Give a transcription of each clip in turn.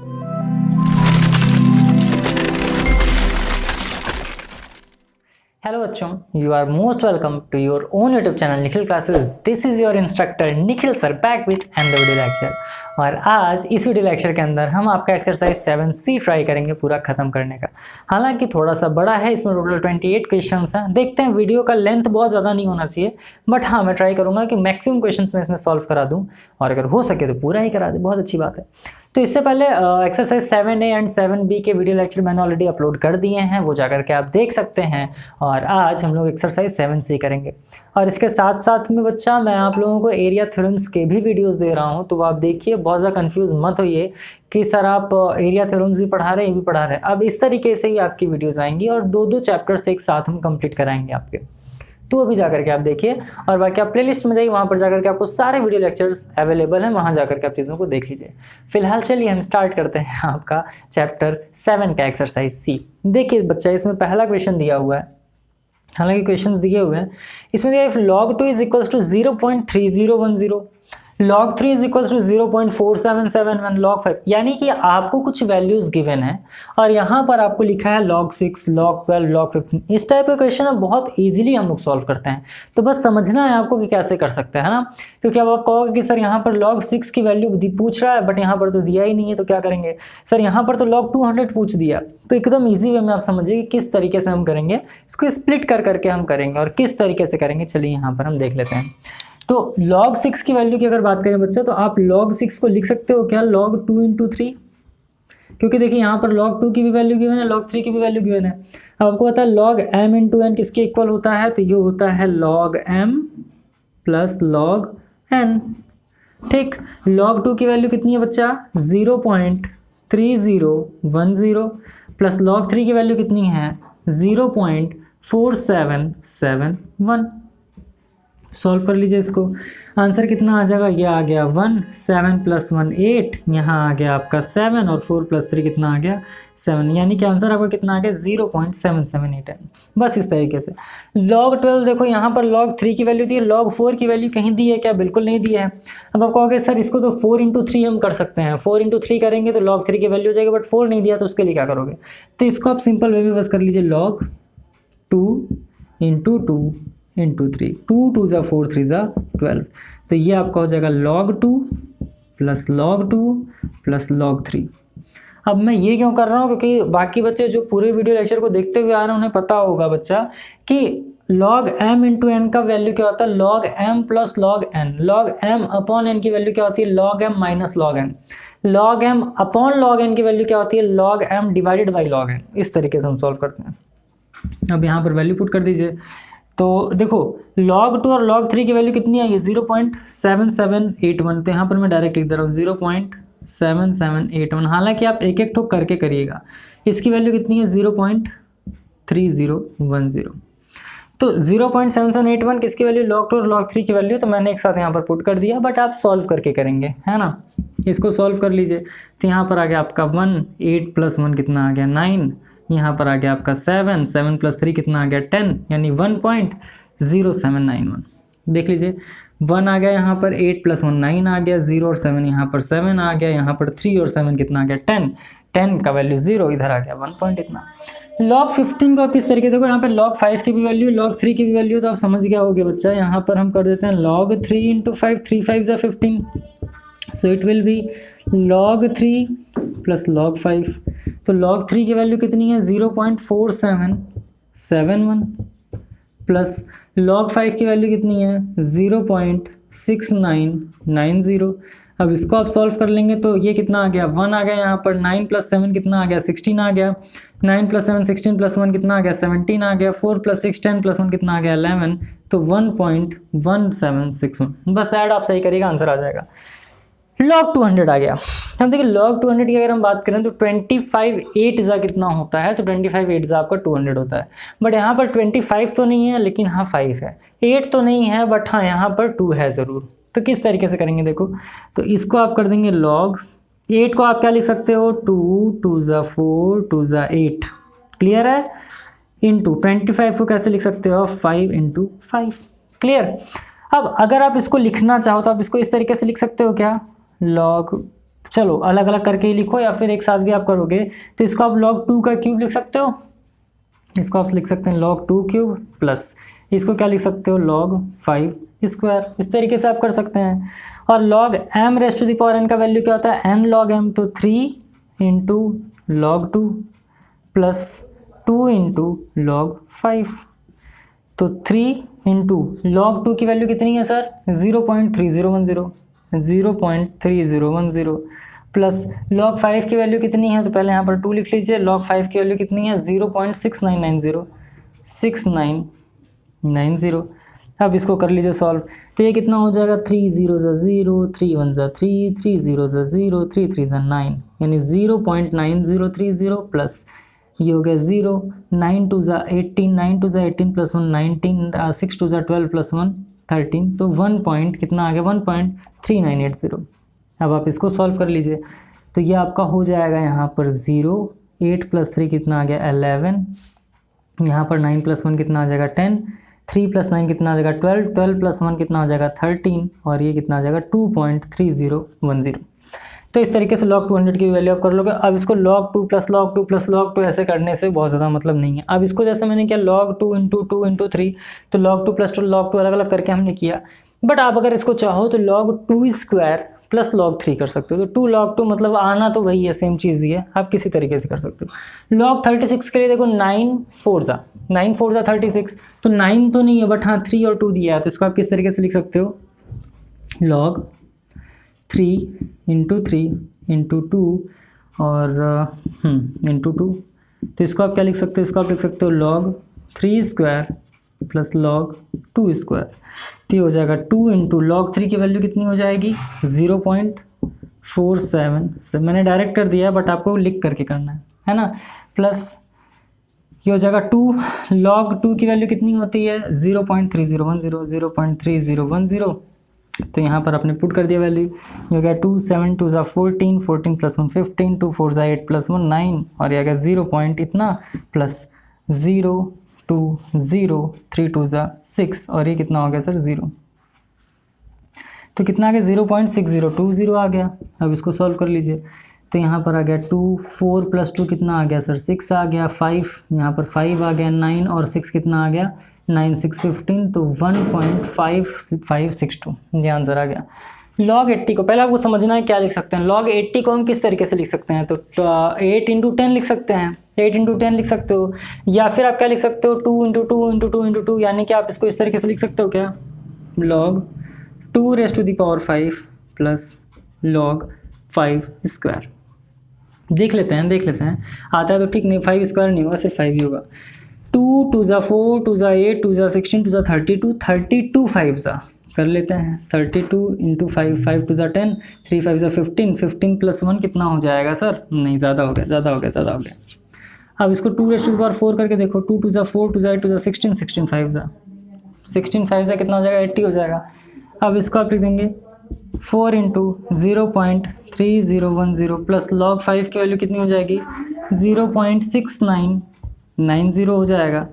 Hello बच्चों, you are most welcome to your own YouTube channel Nikhil classes. This is your instructor Nikhil sir back with and video lecture. और आज इस video lecture के अंदर हम आपका एक्सरसाइज 7C ट्राई करेंगे पूरा खत्म करने का। हालांकि थोड़ा सा बड़ा है, इसमें टोटल 28 क्वेश्चंस हैं। देखते हैं, वीडियो का लेंथ बहुत ज़्यादा नहीं होना चाहिए, बट हाँ मैं ट्राई करूँगा कि मैक्सिमम क्वेश्चंस मैं इसमें सॉल्व करा दूँ, और अगर हो सके तो पूरा ही करा दूँ, बहुत अच्छी बात है। तो इससे पहले एक्सरसाइज 7A एंड 7B के वीडियो लेक्चर मैंने ऑलरेडी अपलोड कर दिए हैं, वो जाकर के आप देख सकते हैं। और आज हम लोग एक्सरसाइज 7C करेंगे। और इसके साथ साथ में बच्चा मैं आप लोगों को एरिया थ्योरम्स के भी वीडियोस दे रहा हूं, तो वो आप देखिए, बहुत ज़्यादा कंफ्यूज मत होइए कि सर आप एरिया थ्योरम्स भी पढ़ा रहे हैं, ये भी पढ़ा रहे हैं। अब इस तरीके से ही आपकी वीडियोज़ आएंगी और दो चैप्टर्स एक साथ हम कंप्लीट कराएंगे आपके। तो अभी जाकर के आप देखिए, और बाकी आप प्लेलिस्ट में जाइए, वहाँ पर जाकर के आपको सारे वीडियो लेक्चर्स अवेलेबल हैं, वहाँ जाकर के आप चीज़ों को देख लीजिए। फिलहाल चलिए हम स्टार्ट करते हैं आपका चैप्टर 7 का एक्सरसाइज सी। देखिए बच्चा, इसमें पहला क्वेश्चन दिया हुआ है, हालांकि क्वेश्चंस दिए हुए हैं। इसमें दिया है log 2 is equals to 0.3010, log 3 is equals to 0.4771, log 5, यानी कि आपको कुछ वैल्यूज गिवन है और यहाँ पर आपको लिखा है log 6, log 12, log 15। इस टाइप के क्वेश्चन बहुत इजीली हम लोग सॉल्व करते हैं। तो बस समझना है आपको कि कैसे कर सकते हैं, है ना। क्योंकि अब आप कहोगे कि सर यहाँ पर log 6 की वैल्यू पूछ रहा है, बट यहाँ पर तो दिया ही नहीं है, तो क्या करेंगे। सर यहाँ पर तो log 200 पूछ दिया, तो एकदम ईजी वे में आप समझिए कि किस तरीके से हम करेंगे, इसको स्प्लिट कर करके हम करेंगे और किस तरीके से करेंगे। चलिए यहाँ पर हम देख लेते हैं। तो log 6 की वैल्यू की अगर बात करें बच्चा, तो आप log 6 को लिख सकते हो क्या, log 2 × 3, क्योंकि देखिए यहाँ पर log 2 की भी वैल्यू गिवन है, log 3 की भी वैल्यू गिवन है। अब आपको पता है log m × n किसके इक्वल होता है, तो ये होता है log m plus log n। ठीक, log 2 की वैल्यू कितनी है बच्चा, 0.3010, प्लस log 3 की वैल्यू कितनी है, 0.4771। सॉल्व कर लीजिए इसको, आंसर कितना आ जाएगा, ये आ गया 1, 7 + 1 8, यहाँ आ गया आपका 7 और 4 + 3 कितना आ गया 7, यानी कि आंसर आपका कितना आ गया 0.778। बस इस तरीके से। log 12 देखो, यहाँ पर log 3 की वैल्यू दी है, log 4 की वैल्यू कहीं दी है क्या, बिल्कुल नहीं दी है। अब आप कहोगे सर इसको तो 4 × 3 हम कर सकते हैं, 4 × 3 करेंगे तो log 3 की वैल्यू हो जाएगी, बट 4 नहीं दिया तो उसके लिए क्या करोगे। तो इसको आप सिंपल वे में बस कर लीजिए, log 2 × 2 × 3, 2 2 = 4, 3 = 12। तो ये आपका हो जाएगा log 2 plus log 2 plus log 3। अब मैं ये क्यों कर रहा हूँ, क्योंकि बाकी बच्चे जो पूरे वीडियो लेक्चर को देखते हुए आ रहे हैं उन्हें पता होगा बच्चा कि log m × n का वैल्यू क्या होता है, log m plus log n। log m upon n की वैल्यू क्या होती है, log m minus log n। log m upon log n की वैल्यू क्या होती है, log m divided by log n। इस तरीके से हम सॉल्व करते हैं। अब यहाँ पर वैल्यू पुट कर दीजिए, तो देखो log 2 और log 3 की वैल्यू कितनी आई है, 0.7781। तो यहाँ पर मैं डायरेक्ट लिख दे रहा हूँ 0.7781। हालांकि आप एक एक ठोक करके करिएगा। इसकी वैल्यू कितनी है, 0.3010। तो 0.7781 किसकी वैल्यू, log 2 और log 3 की वैल्यू, तो मैंने एक साथ यहाँ पर पुट कर दिया, बट आप सॉल्व करके करेंगे, है ना। इसको सॉल्व कर लीजिए, तो यहाँ पर आ गया आपका 1, 8 + 1 कितना आ गया 9, यहाँ पर आ गया आपका 7, 7 + 3 कितना आ गया 10, यानी 1.0791। देख लीजिए 1 आ गया, यहाँ पर 8 + 1 9 आ गया, 0 और 7 यहाँ पर 7 आ गया, यहाँ पर 3 और 7 कितना आ गया 10, 10 का वैल्यू 0, इधर आ गया 1 पॉइंट इतना। log 15 को आप किस तरीके देखो, यहाँ पर log 5 की भी वैल्यू, log 3 की भी वैल्यू, तो आप समझ गया होगे बच्चा। यहाँ पर हम कर देते हैं log 3 × 5, 3 5 = 15, so it will be log 3 plus log 5। तो log 3 की वैल्यू कितनी है, 0.4771, प्लस log 5 की वैल्यू कितनी है, 0.6990। अब इसको आप सॉल्व कर लेंगे तो ये कितना आ गया, 1 आ गया, यहाँ पर 9 + 7 कितना आ गया 16 आ गया, 9 + 7 16 + 1 कितना आ गया 17 आ गया, 4 + 6 10 + 1 कितना आ गया 11, तो 1.1761। बस ऐड आप सही करिएगा, आंसर आ जाएगा। log 200 आ गया। अब देखिए log 200 की अगर हम बात करें तो 25 8 कितना होता है, तो 25 8 आपका 200 होता है। बट यहाँ पर 25 तो नहीं है, लेकिन हाँ 5 है, 8 तो नहीं है, बट हाँ यहाँ पर 2 है ज़रूर। तो किस तरीके से करेंगे देखो, तो इसको आप कर देंगे log 8 को आप क्या लिख सकते हो, 2 2 = 4 2 = 8, क्लियर है, इंटू 25 को कैसे लिख सकते हो, 5 × 5, क्लियर। अब अगर आप इसको लिखना चाहो तो आप इसको इस तरीके से लिख सकते हो क्या, log चलो अलग अलग करके ही लिखो या फिर एक साथ भी आप करोगे तो इसको आप log 2 का क्यूब लिख सकते हो, इसको आप लिख सकते हैं log 2 क्यूब प्लस इसको क्या लिख सकते हो log 5 स्क्वायर। इस तरीके से आप कर सकते हैं। और log m raise to the power n का वैल्यू क्या होता है n log m, तो 3 into log 2 plus 2 into log 5, तो 3 इंटू log 2 की वैल्यू कितनी है सर 0.3010, 0.3010 प्लस log 5 की वैल्यू कितनी है, तो पहले यहाँ पर 2 लिख लीजिए, log 5 की वैल्यू कितनी है 0.6990, 6990। अब इसको कर लीजिए सॉल्व, तो ये कितना हो जाएगा 3 0 ज़ा 0, 3 1 ज़ा 3, 3 0 ज़ा 0, 3 3 ज़ा 9, यानी 0.9030 प्लस ये हो गया 0, 9 2 ज़ा 18, 9 2 ज़ा 18 प्लस 1 19, 6 2 ज़ा 12 प्लस 1 13, तो 1 पॉइंट कितना आ गया 1.3980। अब आप इसको सॉल्व कर लीजिए, तो ये आपका हो जाएगा यहाँ पर 0, 8 प्लस 3 कितना आ गया 11, यहाँ पर 9 प्लस 1 कितना आ जाएगा 10, 3 प्लस 9 कितना आ जाएगा 12, 12 प्लस 1 कितना आ जाएगा 13, और ये कितना आ जाएगा 2.3010। तो इस तरीके से log 200 की वैल्यू आप कर लोगे। अब इसको log 2 plus log 2 plus log 2 ऐसे करने से बहुत ज़्यादा मतलब नहीं है। अब इसको जैसे मैंने किया log 2 इंटू 2 इंटू 3, तो log 2 प्लस log 2 अलग अलग करके हमने किया। बट आप अगर इसको चाहो तो log 2 स्क्वायर प्लस log 3 कर सकते हो। तो 2 log 2 मतलब आना तो वही है, सेम चीज़ ही है, आप किसी तरीके से कर सकते हो। log 36 के लिए देखो 9 4 ज़ा 36, तो 9 तो नहीं है बट हाँ 3 और 2 दिया है, तो इसको आप किस तरीके से लिख सकते हो log 3 इंटू 3 इंटू 2 और इंटू 2, तो इसको आप क्या लिख सकते हो, इसको आप लिख सकते हो log 3 square plus log 2 square, तो ये हो जाएगा 2 इंटू log 3 की वैल्यू कितनी हो जाएगी 0.47, मैंने डायरेक्ट कर दिया है बट आपको लिख करके करना है ना, प्लस ये हो जाएगा 2 log 2 की वैल्यू कितनी होती है 0.3010, 0.3010, तो यहाँ पर आपने पुट कर दिया वैल्यू, ये हो गया 2 7 2 ज़ा 14, 14 प्लस 1 15, 2 4 ज़ा 8 प्लस 1 9, और ये आ गया 0 पॉइंट इतना प्लस 0 2 0 3 2 ज़ा 6, और ये कितना हो गया सर 0, तो कितना आ गया 0.6020 आ गया। अब इसको सॉल्व कर लीजिए, तो यहाँ पर आ गया 2 4 प्लस 2 कितना आ गया सर 6 आ गया, 5 यहाँ पर 5 आ गया, 9 और 6 कितना आ गया 9 6 15, तो 1.5562 ये आंसर आ गया। log 80 को पहले आपको समझना है क्या लिख सकते हैं। log 80 को हम किस तरीके से लिख सकते हैं, तो 8 इंटू 10 लिख सकते हैं, 8 इंटू 10 लिख सकते हो, या फिर आप क्या लिख सकते हो 2 इंटू 2 इंटू 2 इंटू 2, यानी कि आप इसको इस तरीके से लिख सकते हो क्या log 2 raise to the power 5 plus log 5 square. देख लेते हैं आता है तो ठीक, नहीं 5 स्क्वायर नहीं होगा, सिर्फ 5 ही होगा। 2 2 ज़ा 4 2 ज़ा 8 2 ज़ा 16 2 ज़ा 32, 32 5 ज़ा कर लेते हैं, 32 इंटू 5 5 2 ज़ा 10, 3 5 ज़ा 15, 15 प्लस 1 कितना हो जाएगा सर, नहीं ज़्यादा हो गया। अब इसको 2 रेज़ टू द पावर 4 करके देखो, 2 2 ज़ा 4 2 ज़ा 8 2 ज़ा 16, 16 5 ज़ा कितना हो जाएगा 80 हो जाएगा। अब इसको आप लिख देंगे 4 इंटू 0.3010 प्लस log 5 की वैल्यू कितनी हो जाएगी 0.6990 हो जाएगा।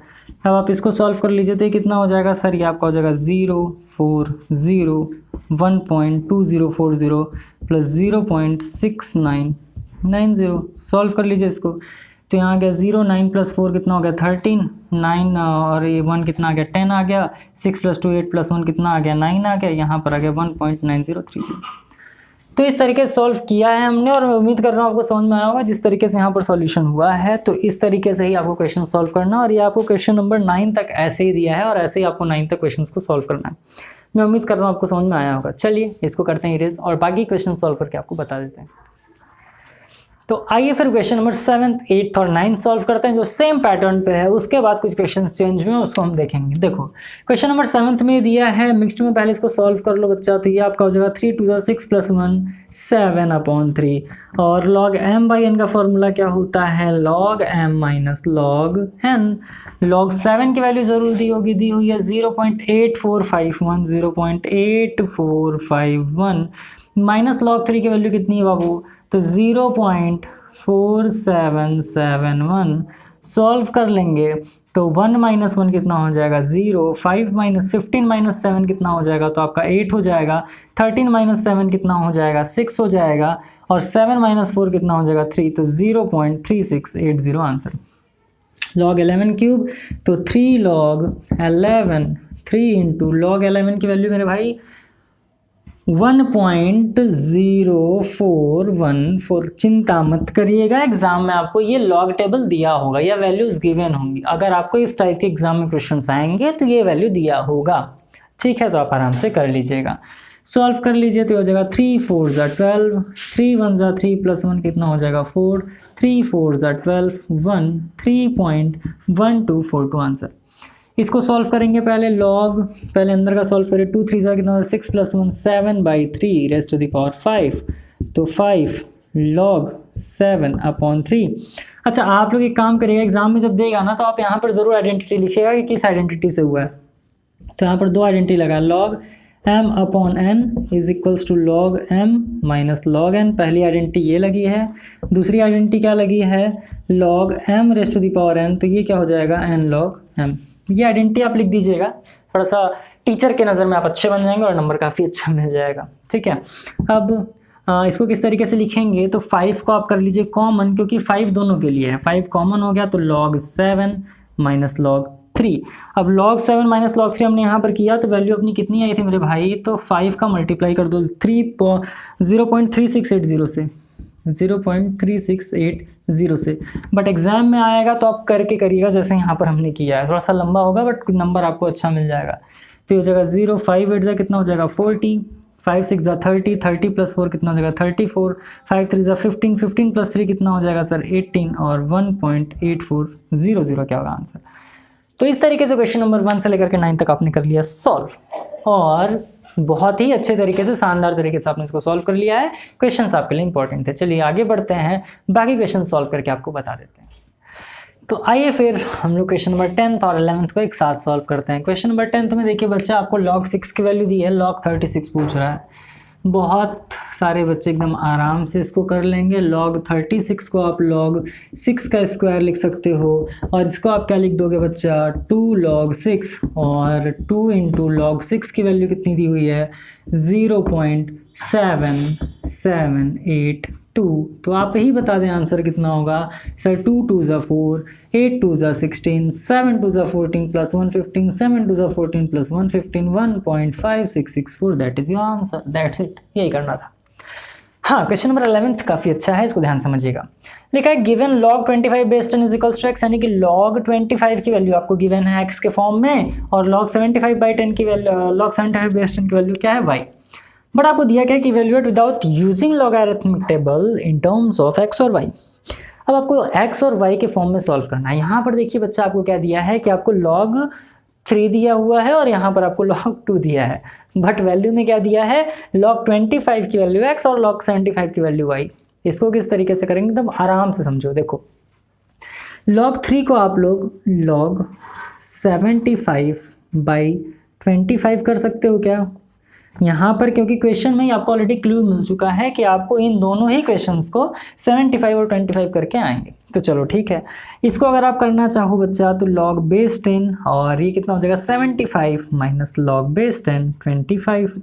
अब आप इसको सॉल्व कर लीजिए, तो ये कितना हो जाएगा सर, ये आपका हो जाएगा 1.2040 प्लस 0.6990, सॉल्व कर लीजिए इसको, तो यहाँ आ गया 0 9 प्लस 4 कितना हो गया 13, 9 और ये 1 कितना आ गया 10 आ गया, 6 प्लस 2 8 प्लस 1 कितना आ गया 9 आ गया, यहाँ पर आ गया 1.9030। तो इस तरीके से सॉल्व किया है हमने, और मैं उम्मीद कर रहा हूँ आपको समझ में आया होगा जिस तरीके से यहाँ पर सॉल्यूशन हुआ है। तो इस तरीके से ही आपको क्वेश्चन सॉल्व करना, और ये आपको क्वेश्चन नंबर 9 तक ऐसे ही दिया है, और ऐसे ही आपको 9 तक क्वेश्चन को सॉल्व करना है। मैं उम्मीद कर रहा हूँ आपको समझ में आया होगा। चलिए इसको करते हैं इरेज, और बाकी क्वेश्चन सॉल्व करके आपको बता देते हैं। तो आइए फिर क्वेश्चन नंबर 7, 8 और 9 सॉल्व करते हैं, जो सेम पैटर्न पे है। उसके बाद कुछ क्वेश्चन चेंज हुए उसको हम देखेंगे। देखो क्वेश्चन नंबर 7 में दिया है मिक्स्ड में, पहले इसको सॉल्व कर लो बच्चा। तो ये आपका हो जाएगा 3 2 ज़ा 6 प्लस 1 7/3, और log m बाई n का फॉर्मूला क्या होता है log m minus log n। log 7 की वैल्यू जरूर दी हुई है 0.8451, 0.8451 माइनस log 3 की वैल्यू कितनी है बाबू, तो 0.4771 सॉल्व कर लेंगे तो 1 माइनस 1 कितना हो जाएगा 0, 5 माइनस 15 माइनस 7 कितना हो जाएगा तो आपका 8 हो जाएगा, 13 माइनस 7 कितना हो जाएगा 6 हो जाएगा, और 7 माइनस 4 कितना हो जाएगा 3, तो 0.3680 आंसर। log 11 क्यूब तो 3 log 11, 3 इंटू log 11 की वैल्यू मेरे भाई 1.0414। चिंता मत करिएगा, एग्जाम में आपको ये लॉग टेबल दिया होगा या वैल्यूज गिवन होंगी। अगर आपको इस टाइप के एग्जाम में क्वेश्चंस आएंगे तो ये वैल्यू दिया होगा, ठीक है, तो आप आराम से कर लीजिएगा, सॉल्व कर लीजिए तो हो जाएगा 3 4 ज़ा 12, 3 1 ज़ा 3 प्लस 1 कितना हो जाएगा 4, 3 4 ज़ा 12, 1 3.1242 आंसर। इसको सॉल्व करेंगे पहले लॉग, पहले अंदर का सॉल्व करें, 2 3 ज़ा कितना होगा 6 plus 1 7/3 raise to the power 5, तो 5 log 7/3। अच्छा, आप लोग एक काम करिएगा, एग्जाम में जब देगा ना तो आप यहाँ पर ज़रूर आइडेंटिटी लिखिएगा कि किस आइडेंटिटी से हुआ है। तो यहाँ पर दो आइडेंटिटी लगा, log m/n is equals to log m minus log n। पहली आइडेंटिटी ये लगी है, दूसरी आइडेंटिटी क्या लगी है log m raise to the power n, तो ये क्या हो जाएगा n log m। ये आइडेंटिटी आप लिख दीजिएगा, थोड़ा सा टीचर के नज़र में आप अच्छे बन जाएंगे और नंबर काफ़ी अच्छा मिल जाएगा, ठीक है। अब इसको किस तरीके से लिखेंगे तो 5 को आप कर लीजिए कॉमन, क्योंकि 5 दोनों के लिए है, 5 कॉमन हो गया तो log 7 माइनस log 3। अब log 7 माइनस log 3 हमने यहाँ पर किया तो वैल्यू अपनी कितनी आई थी मेरे भाई, तो 5 का मल्टीप्लाई कर दो 0.3680 से, 0.3680 से। बट एग्जाम में आएगा तो आप करके करिएगा जैसे यहाँ पर हमने किया है, थोड़ा सा लंबा होगा बट नंबर आपको अच्छा मिल जाएगा। तो हो जाएगा 0 5 8 कितना हो जाएगा 40, 5 6 30, 30 प्लस 4 कितना हो जाएगा 34, 5 3 15, 15 प्लस 3 कितना हो जाएगा सर 18, और 1.8400 क्या होगा आंसर। तो इस तरीके से क्वेश्चन नंबर 1 से लेकर के 9 तक आपने कर लिया सॉल्व, और बहुत ही अच्छे तरीके से, शानदार तरीके से आपने इसको सॉल्व कर लिया है। क्वेश्चंस आपके लिए इंपॉर्टेंट थे। चलिए आगे बढ़ते हैं, बाकी क्वेश्चन सॉल्व करके आपको बता देते हैं। तो आइए फिर हम लोग क्वेश्चन नंबर 10th और 11th को एक साथ सॉल्व करते हैं। क्वेश्चन नंबर 10th में देखिए बच्चा, आपको log 6 की वैल्यू दी है, log 36 पूछ रहा है। बहुत सारे बच्चे एकदम आराम से इसको कर लेंगे। log 36 को आप log 6 का स्क्वायर लिख सकते हो, और इसको आप क्या लिख दोगे बच्चा 2 log 6, और 2 इंटू log 6 की वैल्यू कितनी दी हुई है 0.7782। तो आप ही बता दें आंसर कितना होगा सर। 2 2 ज़ा 4, 8 2 ज़ा 16, 7 2 ज़ा 14 प्लस 115, 7 2 ज़ा 14 plus 115, 1.5664, that is your answer, that's it, यही करना था। हाँ, क्वेश्चन नंबर 11th काफ़ी अच्छा है, इसको ध्यान समझिएगा। लिखा है given log 25 base 10 is equals to x, यानी कि log 25 की वैल्यू आपको गिवन है x के फॉर्म में, और log 75/10 की वैल्यू, log 75 बेस 10 की वैल्यू क्या है y। बट आपको दिया क्या कि evaluate without using logarithmic table in terms of x और y। अब आपको x और y के फॉर्म में सॉल्व करना है। यहाँ पर देखिए बच्चा, आपको क्या दिया है कि आपको log 3 दिया हुआ है और यहाँ पर आपको log 2 दिया है, बट वैल्यू में क्या दिया है log 25 की वैल्यू x और log 75 की वैल्यू y। इसको किस तरीके से करेंगे एकदम आराम से समझो। देखो log 3 को आप लोग log 75/25 कर सकते हो क्या यहाँ पर, क्योंकि क्वेश्चन में ही आपको ऑलरेडी क्लू मिल चुका है कि आपको इन दोनों ही क्वेश्चंस को 75 और 25 करके आएंगे। तो चलो ठीक है, इसको अगर आप करना चाहो बच्चा तो log बेस 10, और ये कितना हो जाएगा 75 माइनस log बेस 10 25।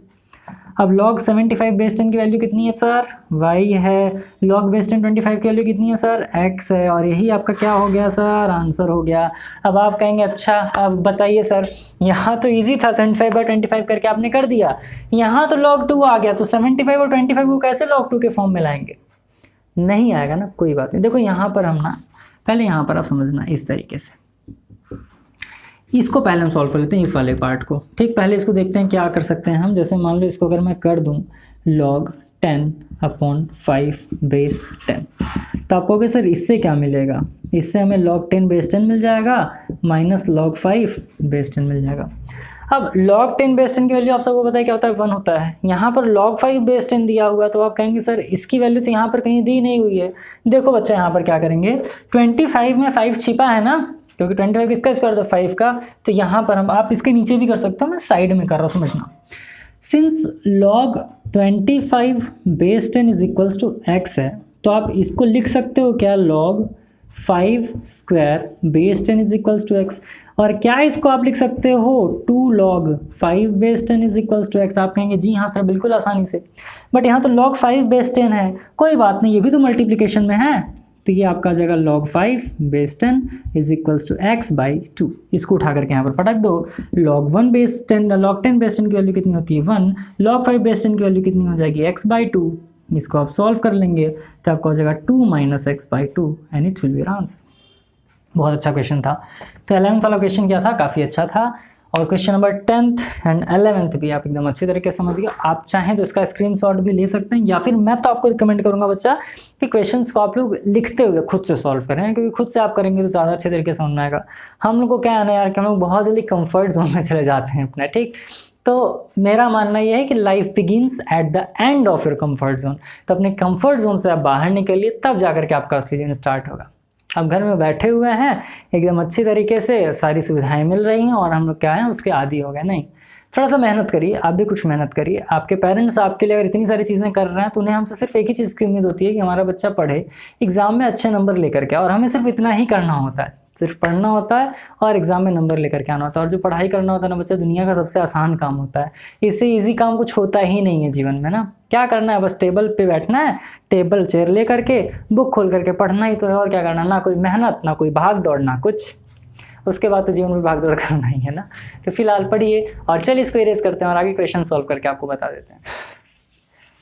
अब log 75 बेस 10 की वैल्यू कितनी है सर y है, log बेस 10 25 की वैल्यू कितनी है सर x है, और यही आपका क्या हो गया सर आंसर हो गया। अब आप कहेंगे अच्छा अब बताइए सर, यहाँ तो इजी था 75/25 करके आपने कर दिया, यहाँ तो log 2 आ गया, तो 75 और 25 को कैसे log 2 के फॉर्म में लाएंगे, नहीं आएगा ना, कोई बात नहीं। देखो यहाँ पर हम ना, पहले यहाँ पर आप समझना इस तरीके से, इसको पहले हम सॉल्व कर लेते हैं इस वाले पार्ट को, ठीक। पहले इसको देखते हैं क्या कर सकते हैं हम। जैसे मान लो इसको अगर मैं कर दूं log 10/5 बेस 10, तो आप कहोगे सर इससे क्या मिलेगा, इससे हमें log 10 बेस 10 मिल जाएगा माइनस log 5 बेस 10 मिल जाएगा। अब log 10 बेस 10 की वैल्यू आप सबको पता है क्या होता है 1 होता है। यहाँ पर log 5 बेस 10 दिया हुआ, तो आप कहेंगे सर इसकी वैल्यू तो यहाँ पर कहीं दी नहीं हुई है। देखो बच्चा यहाँ पर क्या करेंगे, 25 में 5 छिपा है ना, क्योंकि 25 किसका स्क्वायर था 5 का, तो यहाँ पर हम, आप इसके नीचे भी कर सकते हो, मैं साइड में कर रहा हूँ समझना। Since log 25 base 10 is equals to x है, तो आप इसको लिख सकते हो क्या log 5 square base 10 is equals to x. और क्या इसको आप लिख सकते हो 2 log 5 base 10 is equals to x. आप कहेंगे जी हाँ सर बिल्कुल आसानी से, बट यहाँ तो log 5 बेस 10 है। कोई बात नहीं, ये भी तो मल्टीप्लिकेशन में है, तो ये आपका आ जाएगा log 5 base 10 is equals to x by 2। इसको उठा करके यहाँ पर पटक दो। log 1 बेस 10 log 10 बेस 10 की वैल्यू कितनी होती है 1, log 5 बेस 10 की वैल्यू कितनी हो जाएगी एक्स बाई 2। इसको आप सॉल्व कर लेंगे तो आपका हो जाएगा 2 minus x by 2 and it will be answer. बहुत अच्छा क्वेश्चन था। तो 11th वाला क्वेश्चन क्या था, काफ़ी अच्छा था। और question number 10th and 11th भी आप एकदम अच्छी तरीके से समझ गए। आप चाहें तो इसका स्क्रीनशॉट भी ले सकते हैं, या फिर मैं तो आपको रिकमेंड करूंगा बच्चा कि क्वेश्चंस को आप लोग लिखते हुए खुद से सॉल्व करें, क्योंकि खुद से आप करेंगे तो ज़्यादा अच्छे तरीके से समझ आएगा। हम लोग को क्या है ना यार कि हम लोग बहुत जल्दी कंफर्ट जोन में चले जाते हैं अपना, ठीक। तो मेरा मानना यह है कि life begins at the end of your comfort zone. तो अपने कंफर्ट जोन से आप बाहर निकलिए, तब जाकर के आपका असली दिन स्टार्ट होगा। अब घर में बैठे हुए हैं एकदम अच्छी तरीके से, सारी सुविधाएं मिल रही हैं और हम लोग क्या हैं उसके आदी हो गए। नहीं, थोड़ा सा मेहनत करिए, आप भी कुछ मेहनत करिए। आपके पेरेंट्स आपके लिए अगर इतनी सारी चीज़ें कर रहे हैं तो उन्हें हमसे सिर्फ एक ही चीज़ की उम्मीद होती है कि हमारा बच्चा पढ़े, एग्ज़ाम में अच्छे नंबर लेकर के, और हमें सिर्फ इतना ही करना होता है, सिर्फ पढ़ना होता है और एग्जाम में नंबर लेकर के आना होता है। और जो पढ़ाई करना होता है ना बच्चा, दुनिया का सबसे आसान काम होता है। इससे इजी काम कुछ होता ही नहीं है जीवन में ना। क्या करना है, बस टेबल पे बैठना है, टेबल चेयर ले करके बुक खोल करके पढ़ना ही तो है। और क्या करना, ना कोई मेहनत, ना कोई भाग दौड़, ना कुछ। उसके बाद तो जीवन में भाग दौड़ करना ही है ना। तो फिलहाल पढ़िए और चलिए इसको इरेज करते हैं और आगे क्वेश्चन सॉल्व करके आपको बता देते हैं।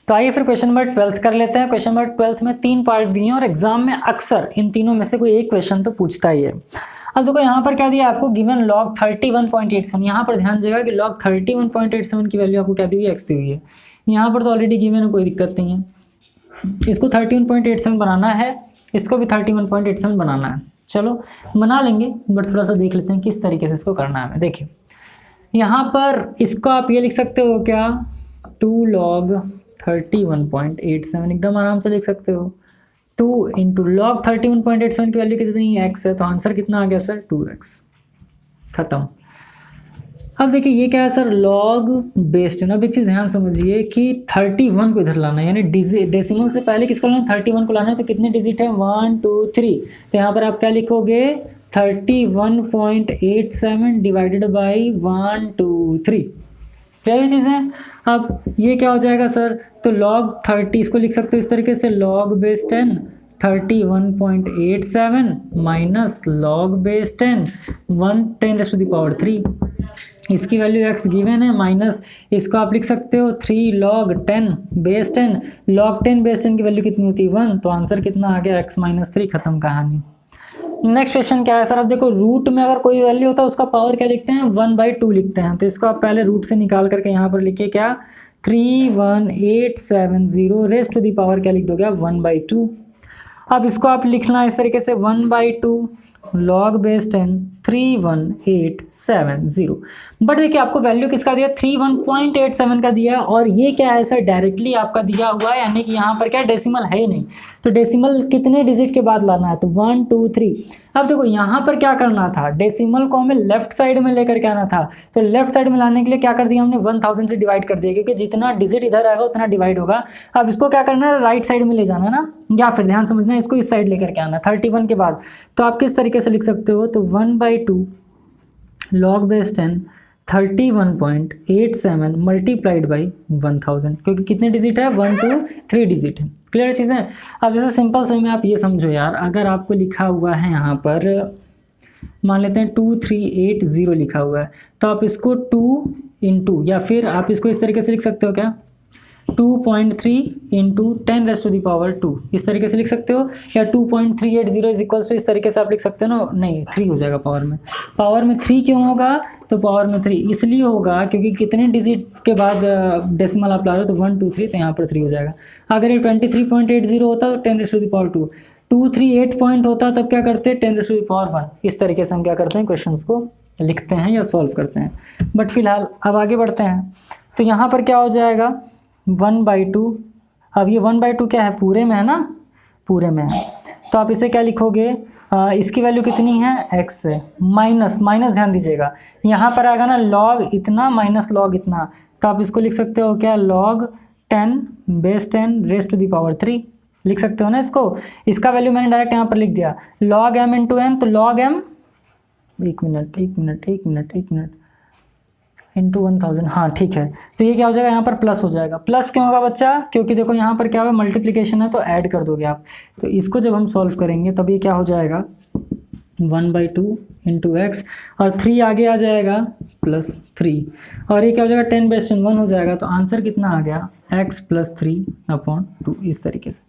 तो आइए फिर क्वेश्चन नंबर 12 कर लेते हैं। क्वेश्चन नंबर 12 में 3 पार्ट दिए हैं और एग्जाम में अक्सर इन तीनों में से कोई एक क्वेश्चन तो पूछता ही है। अब देखो यहाँ पर क्या दिया आपको, गिवन log 31.87। यहाँ पर ध्यान दीजिएगा कि log 31.87 की वैल्यू आपको क्या दी हुई है, एक्स दी हुई है। यहाँ पर तो ऑलरेडी गिवन है, कोई दिक्कत नहीं है। इसको 31.87 बनाना है, इसको भी 31.87 बनाना है। चलो बना लेंगे, बट थोड़ा सा देख लेते हैं किस तरीके से इसको करना है हमें। देखिए यहाँ पर इसको आप ये लिख सकते हो क्या, 2 log 31.87 एकदम आराम से लिख सकते हो। 2 इंटू log 31.87 की वैल्यू कितनी है, एक्स है, तो आंसर कितना आ गया सर 2x। खत्म। अब देखिए ये क्या है सर, log बेस 10। अब एक चीज़ ध्यान समझिए कि 31 को इधर लाना है, यानी डेसिमल से पहले किसको लाना है, 31 को लाना है। तो कितने डिजिट है, 1 2 3। तो यहाँ पर आप क्या लिखोगे, 31.87 डिवाइडेड बाई 1 2 3। क्लियर चीज़ें। अब ये क्या हो जाएगा सर, तो log 30 इसको लिख सकते हो इस तरीके से, log base 10 31.87 minus log base 10 10⁻³ इसकी वैल्यू x गिवन है, माइनस इसको आप लिख सकते हो 3 log 10 बेस 10। log 10 बेस 10 की वैल्यू कितनी होती है 1, तो आंसर कितना आ गया x-3। खत्म कहानी। नेक्स्ट क्वेश्चन क्या है सर, अब देखो रूट में अगर कोई वैल्यू होता है उसका पावर क्या लिखते हैं, 1/2 लिखते हैं। तो इसको आप पहले रूट से निकाल करके यहाँ पर लिखिए क्या, 31870 रेस्ट टू दी पावर क्या लिख दोगे आप, 1/2। अब इसको आप लिखना इस तरीके से, 1/2 log बेस 10 31870। बट देखिए आपको वैल्यू किसका दिया, 31.87 का दिया है। और ये क्या है सर, डायरेक्टली आपका दिया हुआ है, यानी कि यहाँ पर क्या डेसिमल है ही नहीं। तो डेसिमल कितने डिजिट के बाद लाना है, तो 1 2 3। अब देखो यहाँ पर क्या करना था, डेसिमल को हमें लेफ्ट साइड में लेकर के आना था। तो लेफ्ट साइड में लाने के लिए क्या कर दिया हमने, 1000 से डिवाइड कर दिया, क्योंकि जितना डिजिट इधर आएगा उतना डिवाइड होगा। अब इसको क्या करना है, राइट साइड में ले जाना है ना, या फिर ध्यान समझना है, इसको इस साइड लेकर के आना 31 के बाद। तो आप किस तरीके से लिख सकते हो, तो 1/2 log बेस 10 31.87 मल्टीप्लाइड बाई 1000, क्योंकि कितने डिजिट है, 1 2 3 डिजिट है। क्लियर चीज़ है। अब जैसे सिंपल से में आप ये समझो यार, अगर आपको लिखा हुआ है यहाँ पर मान लेते हैं 2380 लिखा हुआ है, तो आप इसको 2 इंटू, या फिर आप इसको इस तरीके से लिख सकते हो क्या, 2.3 इंटू 10⁻², इस तरीके से लिख सकते हो, या 2.380 इज इक्वल्स टू, इस तरीके से आप लिख सकते हो ना। नहीं, 3 हो जाएगा पावर में। पावर में 3 क्यों होगा, तो पावर में 3 इसलिए होगा क्योंकि कितने डिजिट के बाद डेसिमल आप ला रहे हो, तो 1 2 3, तो यहाँ पर 3 हो जाएगा। अगर ये 23.80 होता तो 10⁻², 238 पॉइंट होता तब क्या करते, 10⁻1। इस तरीके से हम क्या करते हैं, क्वेश्चंस को लिखते हैं या सॉल्व करते हैं। बट फिलहाल अब आगे बढ़ते हैं। तो यहाँ पर क्या हो जाएगा, 1/2। अब ये 1/2 क्या है, पूरे में है ना, पूरे में है। तो आप इसे क्या लिखोगे, इसकी वैल्यू कितनी है, x है, माइनस ध्यान दीजिएगा, यहाँ पर आएगा ना log इतना माइनस log इतना। तो आप इसको लिख सकते हो क्या, log 10 base 10 raise to the power 3। लिख सकते हो ना इसको। इसका वैल्यू मैंने डायरेक्ट यहाँ पर लिख दिया log m इंटू एन, तो log m, एक मिनट इंटू 1000, हाँ ठीक है। तो ये क्या हो जाएगा, यहाँ पर प्लस हो जाएगा। प्लस क्यों होगा बच्चा, क्योंकि देखो यहाँ पर क्या हुआ, मल्टीप्लिकेशन है तो ऐड कर दोगे आप। तो इसको जब हम सॉल्व करेंगे तब ये क्या हो जाएगा 1/2 इंटू एक्स, और 3 आगे आ जाएगा +3, और ये क्या हो जाएगा 10/1 हो जाएगा। तो आंसर कितना आ गया x + 3/2। इस तरीके से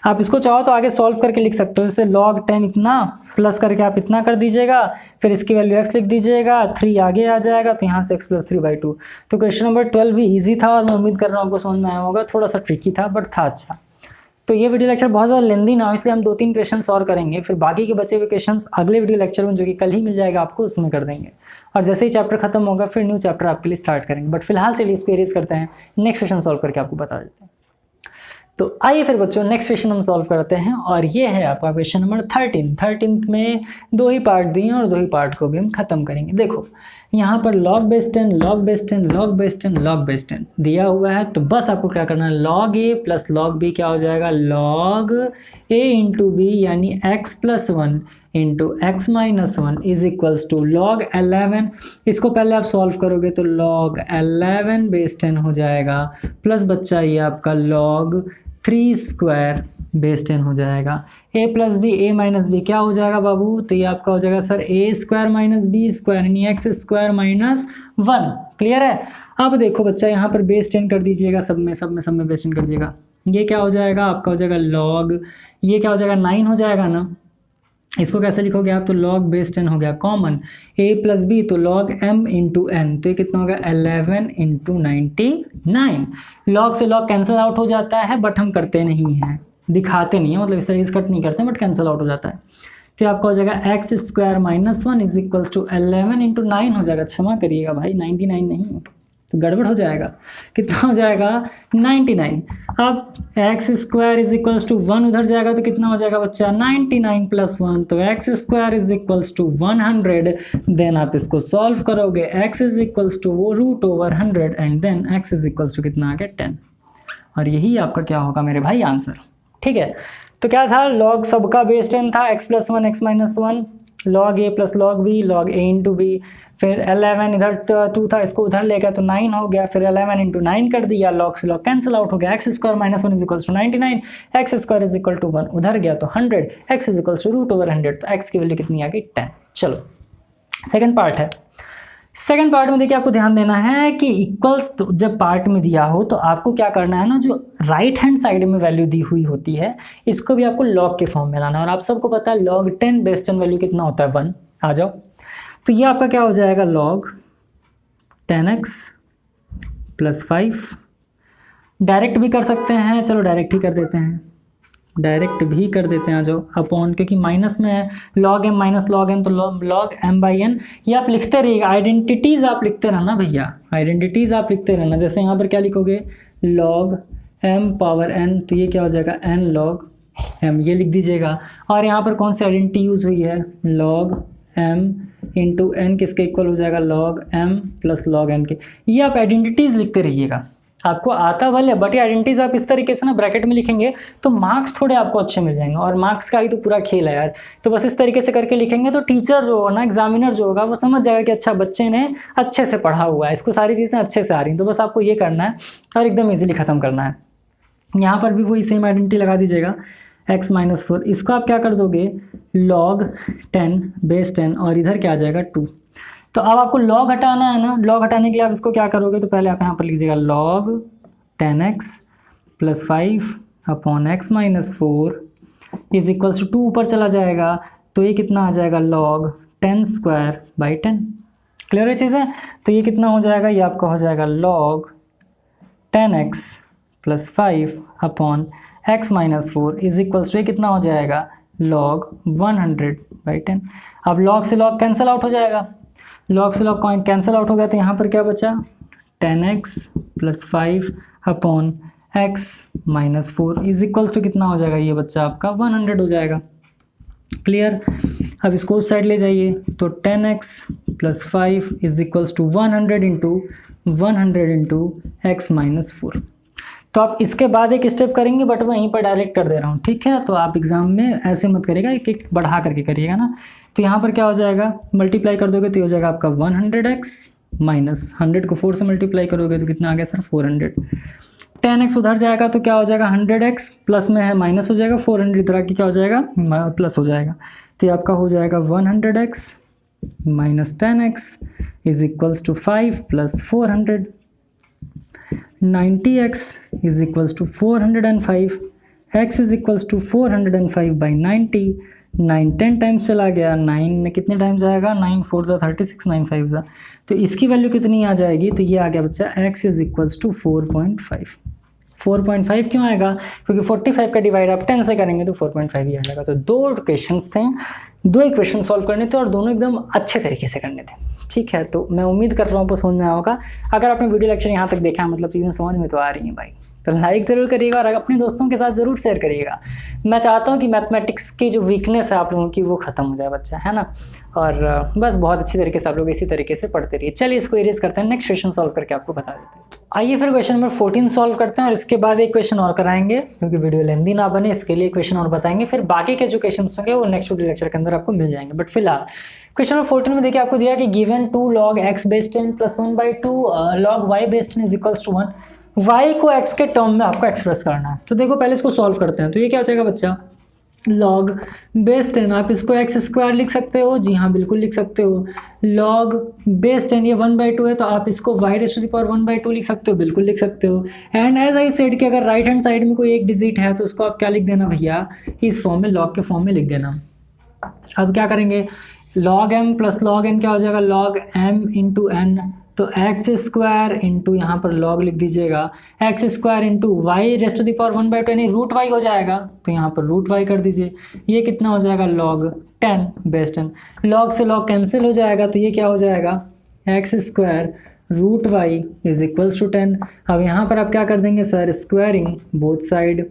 आप इसको चाहो तो आगे सॉल्व करके लिख सकते हो। जैसे log 10 इतना प्लस करके आप इतना कर दीजिएगा, फिर इसकी वैल्यू x लिख दीजिएगा, 3 आगे आ जाएगा, तो यहाँ से x + 3/2। तो क्वेश्चन नंबर 12 भी ईजी था और मैं उम्मीद कर रहा हूँ आपको समझ में आया होगा। थोड़ा सा ट्रिकी था बट था अच्छा। तो ये वीडियो लेक्चर बहुत ज़्यादा लेंदी ना हो, इसलिए हम 2-3 क्वेश्चन और करेंगे, फिर बाकी के बचे हुए क्वेश्चन अगले वीडियो लेक्चर में जो कि कल ही मिल जाएगा आपको, उसमें कर देंगे। और जैसे ही चैप्टर खत्म होगा फिर न्यू चैप्टर आपके लिए स्टार्ट करेंगे। बट फिलहाल चलिए इसको एरेज करते हैं, नेक्स्ट क्वेश्चन सॉल्व करके आपको बता देते हैं। तो आइए फिर बच्चों नेक्स्ट क्वेश्चन हम सॉल्व करते हैं, और ये है आपका क्वेश्चन नंबर 13 में 2 ही पार्ट दिए हैं और 2 ही पार्ट को भी हम खत्म करेंगे। देखो यहाँ पर log base 10 log base 10 log base 10 log base 10 दिया हुआ है, तो बस आपको क्या करना है, log a + log b क्या हो जाएगा, log a इंटू b यानी x + 1 into x - 1 is equals to log 11। इसको पहले आप सॉल्व करोगे तो log 11 बेस 10 हो जाएगा, प्लस बच्चा ये आपका log 3² बेस 10 हो जाएगा। a + b a - b क्या हो जाएगा बाबू, तो ये आपका हो जाएगा सर a² - b² यानी x² - 1। क्लियर है। अब देखो बच्चा यहाँ पर बेस 10 कर दीजिएगा, सब में बेस 10 कर दीजिएगा। ये क्या हो जाएगा आपका, हो जाएगा log, ये क्या हो जाएगा 9 हो जाएगा ना। इसको कैसे लिखोगे आप, तो log बेस 10 हो गया कॉमन, a + b तो log m इंटू n, तो ये कितना होगा 11 इंटू 99। log से log कैंसिल आउट हो जाता है, बट हम करते नहीं हैं, दिखाते नहीं है, मतलब इस तरीके से कट नहीं करते बट कैंसिल आउट हो जाता है। तो आपका हो जाएगा x² - 1 is equals to 11 into 9 हो जाएगा। क्षमा करिएगा भाई 99 नहीं, तो गड़बड़ हो जाएगा। कितना हो जाएगा 99। अब x² इज इक्वल्स टू 1 उधर जाएगा तो कितना हो जाएगा बच्चा 99 + 1, तो x² is equals to 100। Then आप इसको सॉल्व करोगे, x is equals to √100 and then x is equals to कितना आ गया 10, और यही आपका क्या होगा मेरे भाई आंसर। ठीक है, तो क्या था, log सबका बेस 10 था, x + 1 x - 1 log a + log b log a into b, फिर 11 इधर 2 था, इसको उधर ले गया तो 9 हो गया, फिर 11 इंटू 9 कर दिया, log से log कैंसिल आउट हो गया, x² - 1 is equals to 99, x² is equal to 1 उधर गया तो 100, x इज इक्वल्स टू √100, तो x की वैल्यू कितनी आ गई 10। चलो सेकंड पार्ट है। सेकंड पार्ट में देखिए आपको ध्यान देना है कि इक्वल तो जब पार्ट में दिया हो तो आपको क्या करना है ना, जो राइट हैंड साइड में वैल्यू दी हुई होती है इसको भी आपको log के फॉर्म में लाना है। और आप सबको पता है log 10 बेस 10 वैल्यू कितना होता है 1। आ जाओ, तो ये आपका क्या हो जाएगा log 10x + 5। डायरेक्ट भी कर सकते हैं, चलो डायरेक्ट ही कर देते हैं, डायरेक्ट भी कर देते हैं। आ जाओ अपॉन, क्योंकि माइनस में है log m - log n, तो log m/n। ये आप लिखते रहिएगा, आइडेंटिटीज आप लिखते रहना भैया, आइडेंटिटीज आप लिखते रहना। जैसे यहाँ पर क्या लिखोगे log m⁴n, तो ये क्या हो जाएगा n log m, ये लिख दीजिएगा। और यहाँ पर कौन सी आइडेंटिटी यूज हुई है, log m इंटू n किसके इक्वल हो जाएगा log m + log n के। ये आप आइडेंटिटीज लिखते रहिएगा, आपको आता भले बट ये आइडेंटिटीज आप इस तरीके से ना ब्रैकेट में लिखेंगे तो मार्क्स थोड़े आपको अच्छे मिल जाएंगे। और मार्क्स का ही तो पूरा खेल है यार, तो बस इस तरीके से करके लिखेंगे तो टीचर जो होगा ना, एग्जामिनर जो होगा वो समझ जाएगा कि अच्छा बच्चे ने अच्छे से पढ़ा हुआ है, इसको सारी चीज़ें अच्छे से आ रही हैं। तो बस आपको ये करना है और एकदम ईजिली ख़त्म करना है। यहाँ पर भी वही सेम आइडेंटिटी लगा दीजिएगा, x - 4, इसको आप क्या कर दोगे log 10 बेस 10, और इधर क्या आ जाएगा 2। तो अब आपको log हटाना है ना, log हटाने के लिए आप इसको क्या करोगे, तो पहले आप यहाँ पर लीजिएगा log 10x + 5 upon x - 4 is equals to 2 ऊपर चला जाएगा, तो ये कितना आ जाएगा log 10²/10। क्लियर है चीज़ें। तो ये कितना हो जाएगा, ये आपका हो जाएगा log 10x + 5 upon x - 4 is equals to ये कितना हो जाएगा log 100/10। अब log से log कैंसिल आउट हो जाएगा, log से log कैंसिल आउट हो गया, तो यहाँ पर क्या बचा 10x + 5 upon x - 4 is equals to कितना हो जाएगा, ये बच्चा आपका 100 हो जाएगा। क्लियर। अब इसको उस साइड ले जाइए, तो 10x + 5 is equals to 100 into x - 4। तो आप इसके बाद एक स्टेप करेंगे, बट मैं यहीं पर डायरेक्ट कर दे रहा हूँ, ठीक है। तो आप एग्जाम में ऐसे मत करिएगा, एक एक बढ़ा करके करिएगा ना। तो यहाँ पर क्या हो जाएगा, मल्टीप्लाई कर दोगे तो हो जाएगा आपका 100x माइनस 100 को 4 से मल्टीप्लाई करोगे तो कितना आ गया सर 400। 10x उधर जाएगा तो क्या हो जाएगा 100x, प्लस में है माइनस हो जाएगा, 400 इधर आके क्या हो जाएगा प्लस हो जाएगा। तो ये आपका हो जाएगा 100x minus 10x is equals to 5 plus 400। 90x is equals to 405, x is equals to 405 by 90। 9 10 times चला गया, 9 में कितने टाइम्स आएगा, 9 4 ज़ा 36, 9 5 ज़ा, तो इसकी वैल्यू कितनी आ जाएगी, तो ये आ गया बच्चा x इज इक्वल्स टू 4.5। 4.5 क्यों आएगा, क्योंकि 45 का डिवाइड आप 10 से करेंगे तो 4.5 ही आएगा। तो दो क्वेश्चंस थे, दो इक्वेशन सॉल्व करने थे और दोनों एकदम अच्छे तरीके से करने थे, ठीक है। तो मैं उम्मीद कर रहा हूँ आपको समझ में आया होगा। अगर आपने वीडियो लेक्चर यहाँ तक देखा है मतलब चीज़ें समझ में तो आ रही हैं भाई, तो लाइक ज़रूर करिएगा और अपने दोस्तों के साथ ज़रूर शेयर करिएगा। मैं चाहता हूँ कि मैथमेटिक्स की जो वीकनेस है आप लोगों की वो ख़त्म हो जाए बच्चा, है ना। और बस बहुत अच्छी तरीके से आप लोग इसी तरीके से पढ़ते रहिए। चलिए इसको इरेज करते हैं, नेक्स्ट क्वेश्चन सॉल्व करके आपको बता देते हैं। आइए फिर क्वेश्चन नंबर 14 सॉल्व करते हैं और इसके बाद एक क्वेश्चन और कराएंगे, क्योंकि वीडियो लेंदी ना बने इसके लिए क्वेश्चन और बताएंगे। फिर बाकी के जो क्वेश्चन होंगे वो नेक्स्ट वीडियो लेक्चर के अंदर आपको मिल जाएंगे। बट फिलहाल क्वेश्चन नंबर 14 में देखिए आपको दिया कि given 2 log x base 10 plus 1/2 log y base 10 is equals to 1। y को x के टर्म में आपको एक्सप्रेस करना है। तो देखो पहले इसको सॉल्व करते हैं। तो ये क्या हो जाएगा बच्चा, log बेस 10, आप इसको x स्क्वायर लिख सकते हो, जी हाँ बिल्कुल लिख सकते हो। log बेस 10 ये 1/2 है तो आप इसको y raise to the power 1/2 लिख सकते हो, बिल्कुल लिख सकते हो। एंड एज आई सेड कि अगर राइट हैंड साइड में कोई एक डिजिट है तो उसको आप क्या लिख देना भैया, इस फॉर्म में log के फॉर्म में लिख देना। अब क्या करेंगे, log m plus log n क्या हो जाएगा, log m इंटू n, तो एक्स स्क्वायर इंटू यहाँ पर log लिख दीजिएगा, x square into y raise to the power 1/2 यानी रूट वाई हो जाएगा, तो यहाँ पर रूट वाई कर दीजिए। ये कितना हो जाएगा log 10 बेस 10, log से log कैंसिल हो जाएगा, तो ये क्या हो जाएगा x square root y is equals to 10। अब यहाँ पर आप क्या कर देंगे sir, squaring both side,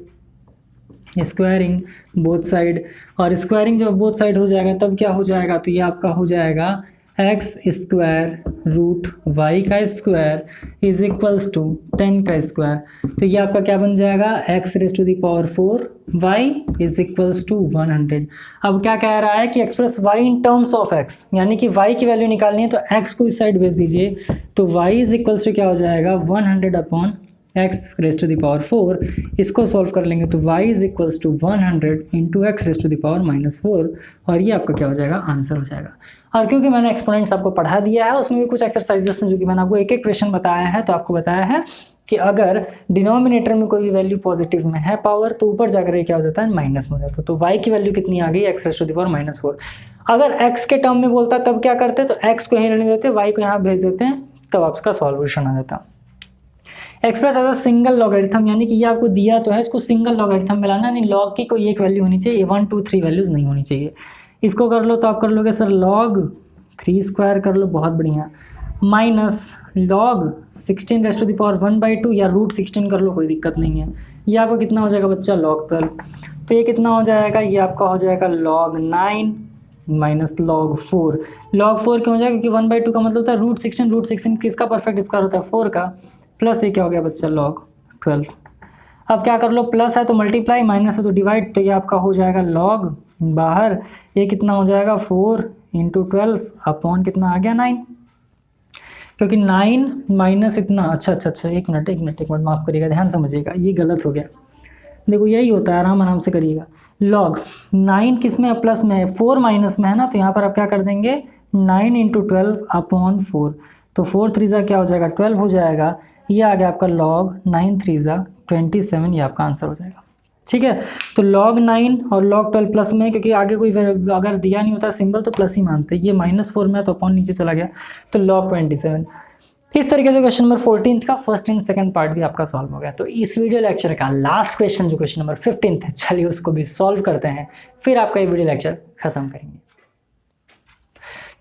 squaring both side, और स्क्वायरिंग जब बोथ साइड हो जाएगा तब क्या हो जाएगा, तो ये आपका हो जाएगा एक्स स्क्वायर रूट वाई का स्क्वायर इज इक्वल्स टू 10 का स्क्वायर। तो ये आपका क्या बन जाएगा, x raise to the power 4 y is equals to 100। अब क्या कह रहा है कि express y in terms of x, यानी कि वाई की वैल्यू निकालनी है तो एक्स को इस साइड भेज दीजिए, तो वाई इज इक्वल्स टू क्या हो जाएगा 100 upon x raise to the power 4। इसको सॉल्व कर लेंगे तो y is equals to 100 into x raise to the power -4, और ये आपका क्या हो जाएगा आंसर हो जाएगा। और क्योंकि मैंने एक्सपोनेंट्स आपको पढ़ा दिया है, उसमें भी कुछ एक्सरसाइजेस हैं जो कि मैंने आपको एक एक क्वेश्चन बताया है, तो आपको बताया है कि अगर डिनोमिनेटर में कोई भी वैल्यू पॉजिटिव में है पावर, तो ऊपर जाकर क्या हो जाता है माइनस में हो जाता है। तो y की वैल्यू कितनी आ गई, x raise to the power -4। अगर x के टर्म में बोलता तब क्या करते, तो x को यहीं रहने देते, y को यहाँ भेज देते हैं, तब आपका सॉल्यूशन आ जाता। Express as a single logarithm, यानी कि ये आपको दिया तो है, इसको सिंगल लॉगरिथम में लाना, यानी log की कोई एक वैल्यू होनी चाहिए, 1 2 3 वैल्यूज नहीं होनी चाहिए। इसको कर लो तो आप कर लोगे सर log 3 स्क्वायर कर लो, बहुत बढ़िया, minus log 16 raise to the power 1/2 या रूट 16 कर लो, कोई दिक्कत नहीं है। ये आपको कितना हो जाएगा बच्चा log 12, तो ये कितना हो जाएगा, ये आपका हो जाएगा log 9 माइनस log 4। log 4 क्यों हो जाएगा, क्योंकि 1/2 का मतलब होता है रूट 16 किसका परफेक्ट स्क्वायर होता है 4 का, प्लस ये क्या हो गया बच्चा log 12। अब क्या कर लो, प्लस है तो मल्टीप्लाई, माइनस है तो डिवाइड, तो ये आपका हो जाएगा log बाहर, ये कितना हो जाएगा 4 इंटू 12 अपॉन कितना आ गया 9, क्योंकि 9 माइनस इतना, अच्छा एक मिनट माफ़ करिएगा, ध्यान समझिएगा, ये गलत हो गया। देखो यही होता है, आराम से करिएगा। log 9 किस में है, प्लस में है, 4 माइनस में है ना, तो यहाँ पर आप क्या कर देंगे 9 इंटू 12 अपॉन 4, तो 4 3 ज़ा क्या हो जाएगा 12 हो जाएगा। ये आ गया आपका log 9 3 ज़ा 27, ये आपका आंसर हो जाएगा। ठीक है, तो log 9 और log 12 प्लस में, क्योंकि आगे कोई अगर दिया नहीं होता सिंबल तो प्लस ही मानते, ये -4 में है तो अपॉन नीचे चला गया, तो log 27। इस तरीके से क्वेश्चन नंबर 14 का फर्स्ट एंड सेकंड पार्ट भी आपका सॉल्व हो गया। तो इस वीडियो लेक्चर का लास्ट क्वेश्चन जो क्वेश्चन नंबर 15 है, चलिए उसको भी सॉल्व करते हैं, फिर आपका ये वीडियो लेक्चर खत्म करेंगे।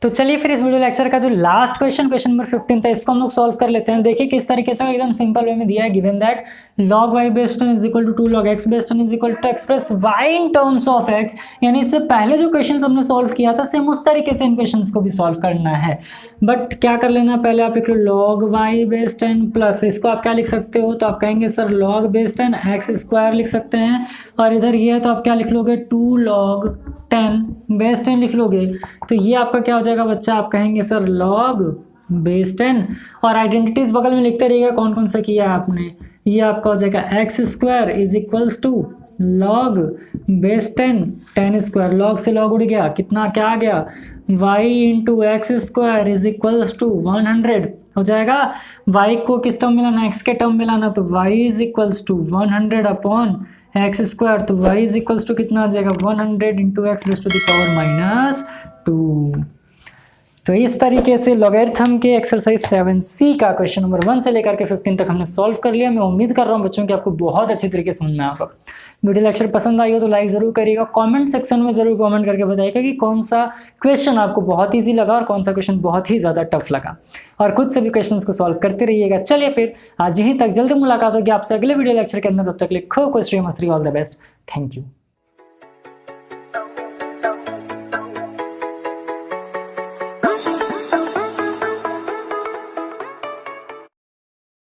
तो चलिए फिर इस वीडियो लेक्चर का जो लास्ट क्वेश्चन नंबर 15 था, इसको हम लोग सॉल्व कर लेते हैं। देखिए किस तरीके से एकदम सिंपल वे में दिया है, given that log y base 10 is equal to 2 log x base 10 is equal to express y in terms of x। यानी इससे पहले जो क्वेश्चन हमने सॉल्व किया था सेम उस तरीके से इन क्वेश्चंस को भी सॉल्व करना है। बट क्या कर लेना, पहले आप लिख लो log y बेस 10 प्लस, इसको आप क्या लिख सकते हो, तो आप कहेंगे sir log base 10 x square लिख सकते हैं, और इधर ये है तो आप क्या लिख लोगे 2 log 10 बेस 10 लिख लोगे। तो ये आपका क्या हो जाएगा बच्चा, आप कहेंगे सर log बेस 10, और आइडेंटिटीज बगल में लिखते रहिएगा कौन कौन सा किया है आपने। ये आपका हो जाएगा x square is equals to log base 10 square, log से log उड़ गया, कितना क्या आ गया y into x square is equals to 100 हो जाएगा। y को किस टर्म में लाना, x के टर्म में लाना, तो y is equals to 100 upon x square, तो y इज इक्वल्स टू कितना आ जाएगा 100 into x raise to the power minus 2। तो इस तरीके से लॉगरिथम के एक्सरसाइज 7C का क्वेश्चन नंबर 1 से लेकर के 15 तक हमने सॉल्व कर लिया। मैं उम्मीद कर रहा हूँ बच्चों कि आपको बहुत अच्छी तरीके से समझ में आएगा। वीडियो लेक्चर पसंद आई हो तो लाइक ज़रूर करिएगा, कमेंट सेक्शन में ज़रूर कमेंट करके बताइएगा कि कौन सा क्वेश्चन आपको बहुत ईजी लगा और कौन सा क्वेश्चन बहुत ही ज़्यादा टफ लगा, और खुद से भी क्वेश्चन को सॉल्व करते रहिएगा। चलिए फिर आज यहीं तक, जल्दी मुलाकात होगी आपसे अगले वीडियो लेक्चर के अंदर। तब तक के लिए खूब खुश रहिए, मस्त रहिए, all the best, thank you.